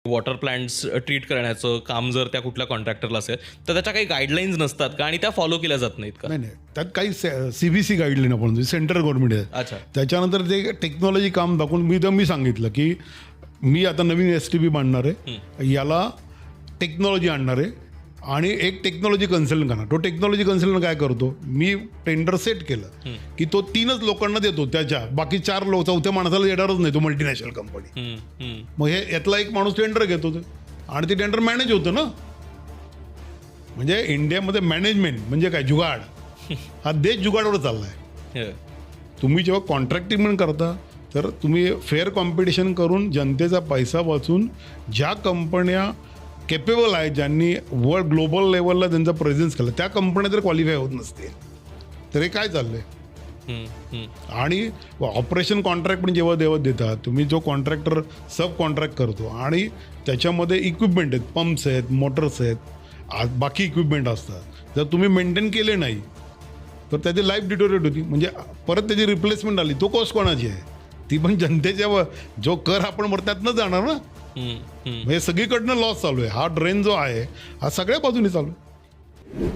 Water plants treat करण्याचं काम जर त्या कुठल्या कॉन्ट्रॅक्टरला असेल तर त्याच्या काही गाईडलाईन्स नसतात का आणि त्या फॉलो केल्या जात नाहीत का? नाही नाही, त्यात काही CBC गाईडलाईन आपण सेंट्रल गव्हर्नमेंट आहे. अच्छा. त्याच्यानंतर ते टेक्नॉलॉजी काम दाखवून मी सांगितलं की मी आता नवीन STP बांधणार आहे, याला टेक्नॉलॉजी आणणार आहे आणि एक टेक्नॉलॉजी कन्सल्टंट करणार. तो टेक्नॉलॉजी कन्सल्टंट काय करतो, मी टेंडर सेट केलं की तो 3च लोकांना देतो, त्याच्या बाकी 4 लोक चौथ्या माणसाला येणारच नाही, तो मल्टीनॅशनल कंपनी. मग हे यातला एक माणूस टेंडर घेतो आणि ते टेंडर मॅनेज होतं ना. म्हणजे इंडियामध्ये मॅनेजमेंट म्हणजे काय, जुगाड. हा देश जुगाडवर चाललाय. तुम्ही जेव्हा कॉन्ट्रॅक्टिंग करता तर तुम्ही फेअर कॉम्पिटिशन करून जनतेचा पैसा वाचून ज्या कंपन्या केपेबल आहेत, ज्यांनी वर्ल्ड ग्लोबल लेवलला त्यांचा प्रेझेन्स केला, त्या कंपन्या जर क्वालिफाय होत नसतील तर हे काय चाललंय. आणि ऑपरेशन कॉन्ट्रॅक्ट पण जेव्हा देतात तुम्ही, जो कॉन्ट्रॅक्टर सब कॉन्ट्रॅक्ट करतो आणि त्याच्यामध्ये इक्विपमेंट आहेत, पंप्स आहेत, मोटर्स आहेत, बाकी इक्विपमेंट असतात, जर तुम्ही मेंटेन केले नाही तर त्याची लाईफ डिटोरेट होती. म्हणजे परत त्याची रिप्लेसमेंट आली, तो कॉस्ट कोणाची आहे, ती पण जनतेच्या जो कर आपण भरतो त्यातनं जाणार ना. म्हणजे सगळीकडनं लॉस चालू आहे. हा ड्रेन जो आहे हा सगळ्या बाजूने चालू आहे.